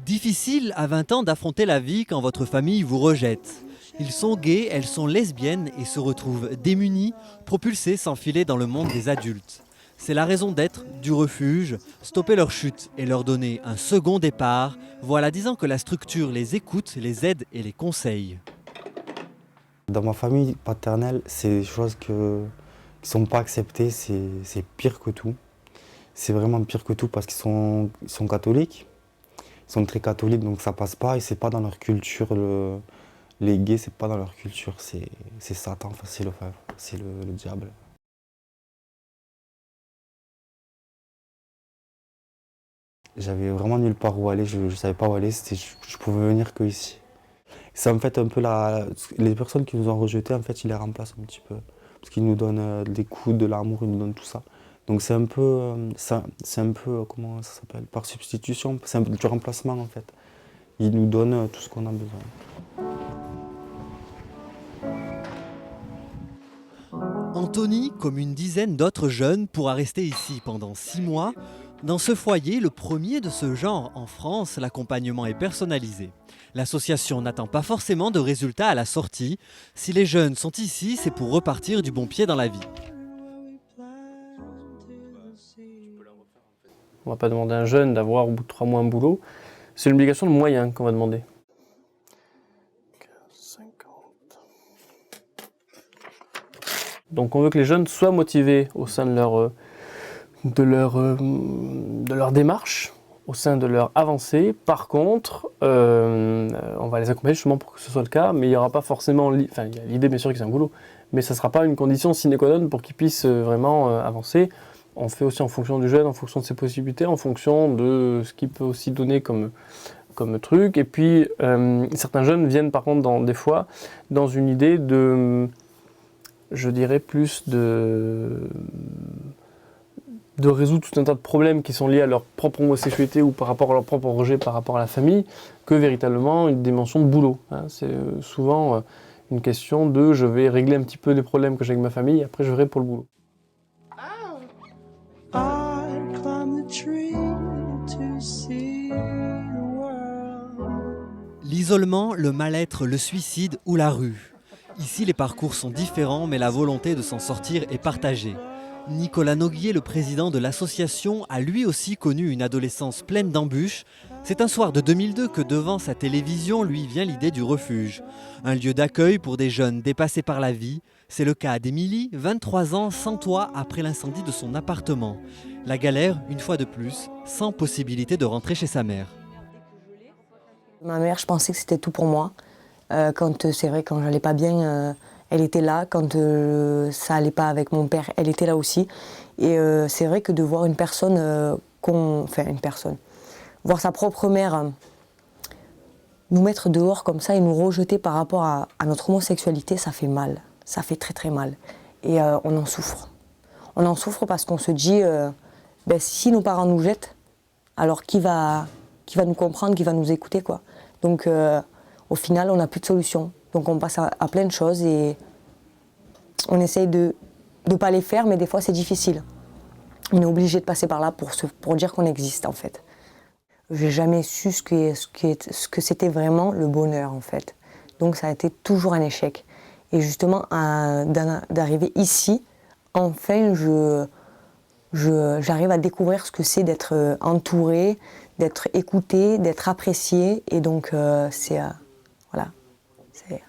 Difficile à 20 ans d'affronter la vie quand votre famille vous rejette. Ils sont gays, elles sont lesbiennes et se retrouvent démunis, propulsés sans filet dans le monde des adultes. C'est la raison d'être du refuge, stopper leur chute et leur donner un second départ, voilà 10 ans que la structure les écoute, les aide et les conseille. Dans ma famille paternelle, c'est des choses qui ne sont pas acceptées, c'est pire que tout. C'est vraiment pire que tout parce ils sont catholiques, ils sont très catholiques donc ça passe pas et c'est pas dans leur culture. Les gays, c'est pas dans leur culture, c'est Satan, enfin, c'est le diable. J'avais vraiment nulle part où aller, je savais pas où aller, je pouvais venir que ici. C'est en fait un peu les personnes qui nous ont rejetés, en fait, ils les remplacent un petit peu. Parce qu'ils nous donnent des coups, de l'amour, ils nous donnent tout ça. Donc c'est un peu, comment ça s'appelle, par substitution, c'est un peu du remplacement en fait. Ils nous donnent tout ce qu'on a besoin. Anthony, comme une dizaine d'autres jeunes, pourra rester ici pendant 6 mois. Dans ce foyer, le premier de ce genre en France, l'accompagnement est personnalisé. L'association n'attend pas forcément de résultats à la sortie. Si les jeunes sont ici, c'est pour repartir du bon pied dans la vie. On ne va pas demander à un jeune d'avoir au bout de 3 mois un boulot. C'est une obligation de moyens qu'on va demander. 15, 50. Donc on veut que les jeunes soient motivés au sein de leur démarche, au sein de leur avancée. Par contre, on va les accompagner justement pour que ce soit le cas, mais il n'y aura pas forcément... Enfin, il y a l'idée bien sûr qu'ils aient un boulot, mais ça ne sera pas une condition sine qua non pour qu'ils puissent vraiment avancer. On fait aussi en fonction du jeune, en fonction de ses possibilités, en fonction de ce qu'il peut aussi donner comme truc. Et puis, certains jeunes viennent par contre des fois dans une idée de, je dirais plus de résoudre tout un tas de problèmes qui sont liés à leur propre homosexualité ou par rapport à leur propre rejet par rapport à la famille, que véritablement une dimension de boulot. C'est souvent une question de je vais régler un petit peu des problèmes que j'ai avec ma famille et après je verrai pour le boulot. L'isolement, le mal-être, le suicide ou la rue. Ici, les parcours sont différents, mais la volonté de s'en sortir est partagée. Nicolas Noguier, le président de l'association, a lui aussi connu une adolescence pleine d'embûches. C'est un soir de 2002 que devant sa télévision lui vient l'idée du refuge. Un lieu d'accueil pour des jeunes dépassés par la vie. C'est le cas d'Émilie, 23 ans, sans toit après l'incendie de son appartement. La galère, une fois de plus, sans possibilité de rentrer chez sa mère. Ma mère, je pensais que c'était tout pour moi. C'est vrai, quand j'allais pas bien, elle était là. Quand ça allait pas avec mon père, elle était là aussi. Et c'est vrai que de voir une personne, voir sa propre mère nous mettre dehors comme ça et nous rejeter par rapport à notre homosexualité, ça fait mal. Ça fait très très mal. Et on en souffre. On en souffre parce qu'on se dit, si nos parents nous jettent, alors qui va nous comprendre, qui va nous écouter, quoi. Donc au final, on n'a plus de solution. Donc on passe à plein de choses et on essaye de ne pas les faire, mais des fois c'est difficile. On est obligé de passer par là pour dire qu'on existe en fait. J'ai jamais su ce que c'était vraiment le bonheur en fait. Donc ça a été toujours un échec. Et justement, d'arriver ici, enfin j'arrive à découvrir ce que c'est d'être entourée, d'être écoutée, d'être appréciée. Et donc voilà, c'est